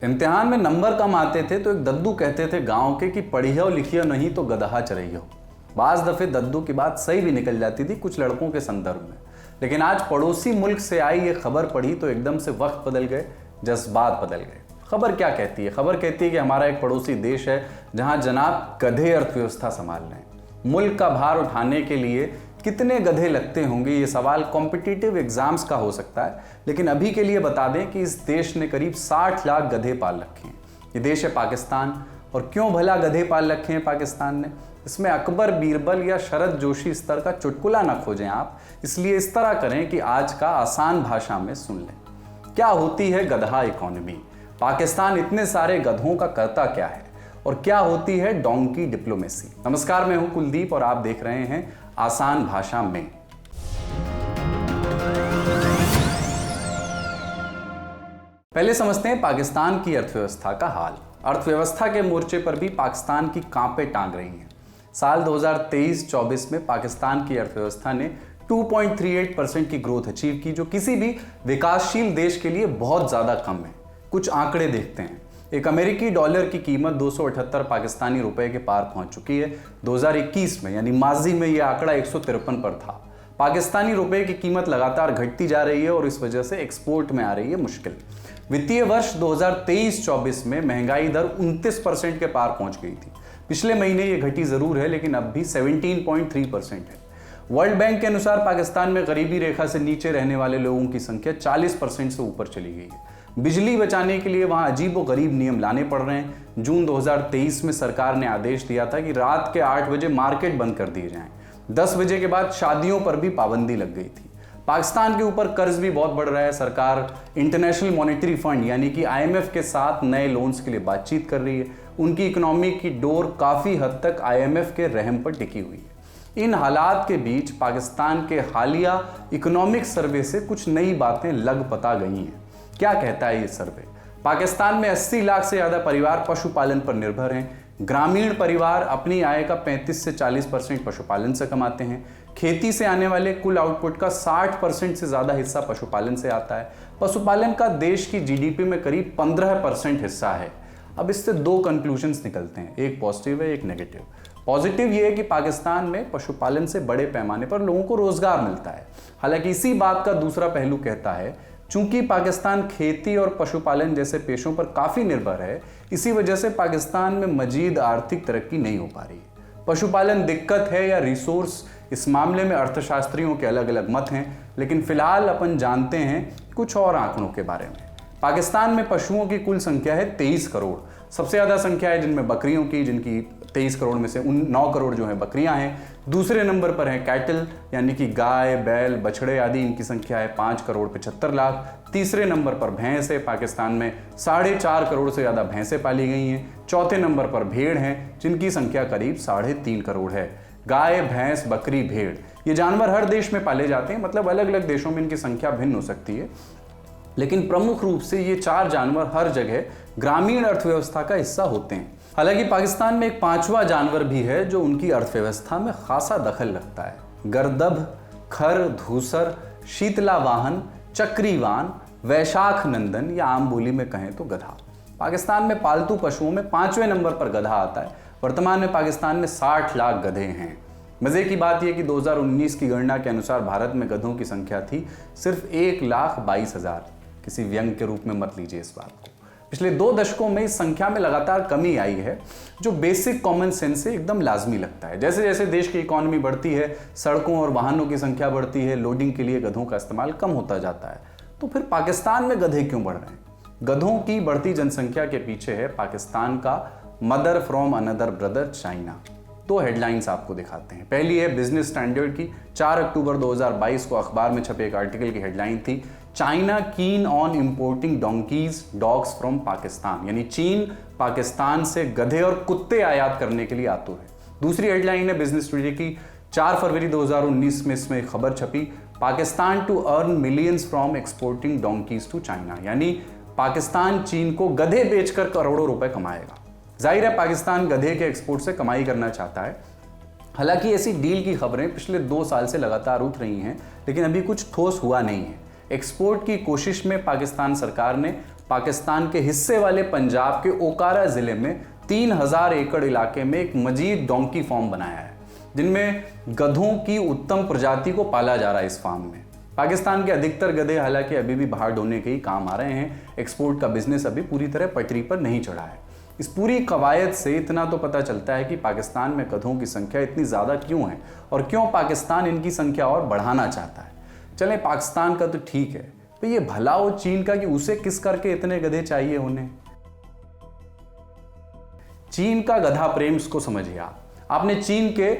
इम्तिहान में नंबर कम आते थे तो एक दद्दू कहते थे गांव के कि पढ़ियो लिखियो नहीं तो गदहा चरहियो। बाज दफे दद्दू की बात सही भी निकल जाती थी कुछ लड़कों के संदर्भ में, लेकिन आज पड़ोसी मुल्क से आई ये खबर पढ़ी तो एकदम से वक्त बदल गए, जज्बात बदल गए। खबर क्या कहती है? खबर कहती है कि हमारा एक पड़ोसी देश है जहां जनाब गधे अर्थव्यवस्था संभाल रहे हैं। मुल्क का भार उठाने के लिए कितने गधे लगते होंगे, ये सवाल कॉम्पिटिटिव एग्जाम्स का हो सकता है, लेकिन अभी के लिए बता दें कि इस देश ने करीब 60 लाख गधे पाल रखे हैं। ये देश है पाकिस्तान। और क्यों भला गधे पाल रखे हैं पाकिस्तान ने? इसमें अकबर, बीरबल या शरद जोशी स्तर का चुटकुला ना खोजें आप, इसलिए इस तरह करें कि आज का आसान भाषा में सुन लें। क्या होती है गधा इकोनॉमी? पाकिस्तान इतने सारे गधों का करता क्या है? और क्या होती है डोंकी डिप्लोमेसी? नमस्कार, मैं हूं कुलदीप और आप देख रहे हैं आसान भाषा में। पहले समझते हैं पाकिस्तान की अर्थव्यवस्था का हाल। अर्थव्यवस्था के मोर्चे पर भी पाकिस्तान की कांपे टांग रही हैं। साल 2023-24 में पाकिस्तान की अर्थव्यवस्था ने 2.38% की ग्रोथ अचीव की, जो किसी भी विकासशील देश के लिए बहुत ज्यादा कम है। कुछ आंकड़े देखते हैं। एक अमेरिकी डॉलर की कीमत 278 पाकिस्तानी रुपए के पार पहुंच चुकी है। 2021 में यानी माजी में यह आंकड़ा 153 पर था। पाकिस्तानी रुपए की कीमत लगातार घटती जा रही है और इस वजह से एक्सपोर्ट में आ रही है मुश्किल। वित्तीय वर्ष 2023-24 में महंगाई दर 29% के पार पहुंच गई थी। पिछले महीने यह घटी जरूर है, लेकिन अब भी 17.3% है। वर्ल्ड बैंक के अनुसार पाकिस्तान में गरीबी रेखा से नीचे रहने वाले लोगों की संख्या 40% से ऊपर चली गई है। बिजली बचाने के लिए वहां अजीबो गरीब नियम लाने पड़ रहे हैं। जून 2023 में सरकार ने आदेश दिया था कि रात के 8 बजे मार्केट बंद कर दिए जाएं। 10 बजे के बाद शादियों पर भी पाबंदी लग गई थी। पाकिस्तान के ऊपर कर्ज भी बहुत बढ़ रहा है। सरकार इंटरनेशनल मॉनेटरी फंड यानी कि IMF के साथ नए लोन्स के लिए बातचीत कर रही है। उनकी इकोनॉमी की डोर काफी हद तक IMF के रहम पर टिकी हुई है। इन हालात के बीच पाकिस्तान के हालिया इकोनॉमिक सर्वे से कुछ नई बातें लग पता गई हैं। क्या कहता है ये सर्वे? पाकिस्तान में 80 लाख से ज्यादा परिवार पशुपालन पर निर्भर हैं। ग्रामीण परिवार अपनी आय का 35 से 40% पशुपालन से कमाते हैं। खेती से आने वाले कुल आउटपुट का 60% से ज्यादा हिस्सा पशुपालन से आता है। पशुपालन का देश की GDP में करीब 15% हिस्सा है। अब इससे दो कंक्लूजन्स निकलते हैं, एक पॉजिटिव है, एक नेगेटिव। पॉजिटिव ये है कि पाकिस्तान में पशुपालन से बड़े पैमाने पर लोगों को रोजगार मिलता है। हालांकि इसी बात का दूसरा पहलू कहता है, चूंकि पाकिस्तान खेती और पशुपालन जैसे पेशों पर काफी निर्भर है, इसी वजह से पाकिस्तान में मजीद आर्थिक तरक्की नहीं हो पा रही है। पशुपालन दिक्कत है या रिसोर्स, इस मामले में अर्थशास्त्रियों के अलग अलग मत हैं, लेकिन फिलहाल अपन जानते हैं कुछ और आंकड़ों के बारे में। पाकिस्तान में पशुओं की कुल संख्या है 23 करोड़। सबसे ज्यादा संख्या है जिनमें बकरियों की, जिनकी 23 करोड़ में से 9 करोड़ जो है बकरियां हैं। दूसरे नंबर पर है कैटल यानी कि गाय, बैल, बछड़े आदि, इनकी संख्या है 5 करोड़ 75 लाख। तीसरे नंबर पर भैंस है। पाकिस्तान में 4.5 करोड़ से ज्यादा भैंसें पाली गई हैं। चौथे नंबर पर भेड़ हैं, जिनकी संख्या करीब 3.5 करोड़ है। गाय, भैंस, बकरी, भेड़ ये जानवर हर देश में पाले जाते हैं, मतलब अलग अलग देशों में इनकी संख्या भिन्न हो सकती है, लेकिन प्रमुख रूप से ये 4 जानवर हर जगह ग्रामीण अर्थव्यवस्था का हिस्सा होते हैं। हालांकि पाकिस्तान में एक 5वां जानवर भी है जो उनकी अर्थव्यवस्था में खासा दखल रखता है। गर्दभ, खर, धूसर, शीतला वाहन, चक्रीवान, वैशाख नंदन या आम बोली में कहें तो गधा। पाकिस्तान में पालतू पशुओं में 5वें नंबर पर गधा आता है। वर्तमान में पाकिस्तान में 60 लाख गधे हैं। मजे की बात यह कि 2019 की गणना के अनुसार भारत में गधों की संख्या थी सिर्फ 1,22,000। किसी व्यंग के रूप में मत लीजिए इस बात को। पिछले 2 दशकों में इस संख्या में लगातार कमी आई है, जो बेसिक कॉमन सेंस से एकदम लाजमी लगता है। जैसे जैसे देश की इकोनॉमी बढ़ती है, सड़कों और वाहनों की संख्या बढ़ती है, लोडिंग के लिए गधों का इस्तेमाल कम होता जाता है। तो फिर पाकिस्तान में गधे क्यों बढ़ रहे हैं? गधों की बढ़ती जनसंख्या के पीछे है पाकिस्तान का mother from another brother China. 2 headlines आपको दिखाते हैं। पहली है बिजनेस स्टैंडर्ड की। 4 अक्टूबर 2022 को अखबार में छपे एक आर्टिकल की हेडलाइन थी, China keen on importing donkey's dogs from Pakistan, यानी चीन पाकिस्तान से गधे और कुत्ते आयात करने के लिए आतुर है। दूसरी हेडलाइन है बिजनेस टुडे की। 4 फरवरी 2019 में इसमें खबर छपी, Pakistan to earn millions from exporting donkeys to China, यानी पाकिस्तान चीन को गधे बेचकर करोड़ों रुपए कमाएगा। जाहिर है पाकिस्तान गधे के एक्सपोर्ट से कमाई करना चाहता है। हालांकि ऐसी डील की खबरें पिछले 2 साल से लगातार उठ रही हैं, लेकिन अभी कुछ ठोस हुआ नहीं है। एक्सपोर्ट की कोशिश में पाकिस्तान सरकार ने पाकिस्तान के हिस्से वाले पंजाब के ओकारा जिले में 3000 एकड़ इलाके में एक मजीद डोंकी फार्म बनाया है, जिनमें गधों की उत्तम प्रजाति को पाला जा रहा है। इस फार्म में पाकिस्तान के अधिकतर गधे हालांकि अभी भी बाहर ढोने के ही काम आ रहे हैं। एक्सपोर्ट का बिजनेस अभी पूरी तरह पटरी पर नहीं चढ़ा है। इस पूरी कवायद से इतना तो पता चलता है कि पाकिस्तान में गधों की संख्या इतनी ज़्यादा क्यों है और क्यों पाकिस्तान इनकी संख्या और बढ़ाना चाहता है। चलें, पाकिस्तान का तो ठीक है, तो ये भला हो चीन का कि उसे किस करके इतने गधे चाहिए उन्हें। चीन का गधा प्रेम को समझिए आपने चीन के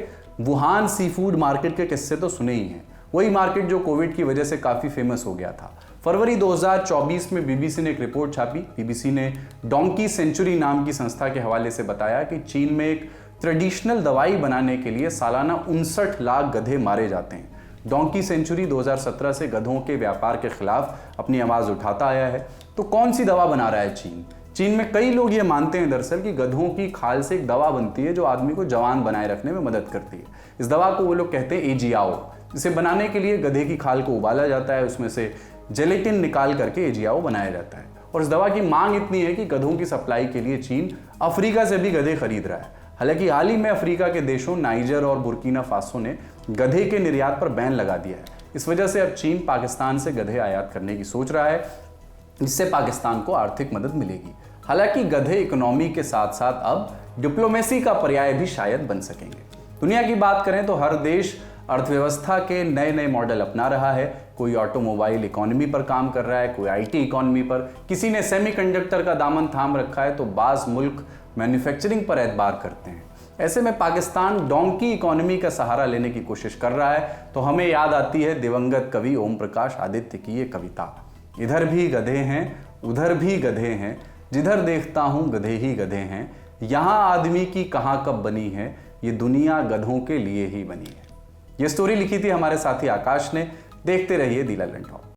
वुहान सी फूड मार्केट के किस्से तो सुने ही हैं। वही मार्केट जो कोविड की वजह से काफ़ी फेमस हो गया था। फरवरी 2024 में बीबीसी ने एक रिपोर्ट छापी। बीबीसी ने डोंकी सेंचुरी नाम की संस्था के हवाले से बताया कि चीन में एक ट्रेडिशनल दवाई बनाने के लिए सालाना 59 लाख गधे मारे जाते हैं। डोंकी सेंचुरी 2017 से गधों के व्यापार के खिलाफ अपनी आवाज़ उठाता आया है। तो कौन सी दवा बना रहा है चीन? चीन में कई लोग ये मानते हैं दरअसल कि गधों की खाल से एक दवा बनती है जो आदमी को जवान बनाए रखने में मदद करती है। इस दवा को वो लोग कहते हैं एजियाओ। इसे बनाने के लिए गधे की खाल को उबाला जाता है, उसमें से जेलेटिन निकाल करके एजियाओ बनाया जाता है। और इस दवा की मांग इतनी है कि गधों की सप्लाई के लिए चीन अफ्रीका से भी गधे खरीद रहा है। हालांकि हाल ही में अफ्रीका के देशों नाइजर और बुर्किना फासो ने गधे के निर्यात पर बैन लगा दिया है। इस वजह से अब चीन पाकिस्तान से गधे आयात करने की सोच रहा है, इससे पाकिस्तान को आर्थिक मदद मिलेगी। हालांकि गधे इकोनॉमी के साथ साथ अब डिप्लोमेसी का पर्याय भी शायद बन सकेंगे। दुनिया की बात करें तो हर देश अर्थव्यवस्था के नए नए मॉडल अपना रहा है। कोई ऑटोमोबाइल इकोनॉमी पर काम कर रहा है, कोई आईटी इकोनॉमी पर, किसी ने सेमीकंडक्टर का दामन थाम रखा है, तो बाज़ मुल्क मैन्युफैक्चरिंग पर एतबार करते हैं। ऐसे में पाकिस्तान डोंकी इकोनॉमी का सहारा लेने की कोशिश कर रहा है। तो हमें याद आती है दिवंगत कवि ओम प्रकाश आदित्य की ये कविता, इधर भी गधे हैं उधर भी गधे हैं, जिधर देखता हूँ गधे ही गधे हैं, यहाँ आदमी की कहाँ कब बनी है, ये दुनिया गधों के लिए ही बनी है। ये स्टोरी लिखी थी हमारे साथी आकाश ने। देखते रहिए दी लाइल एंड टॉक।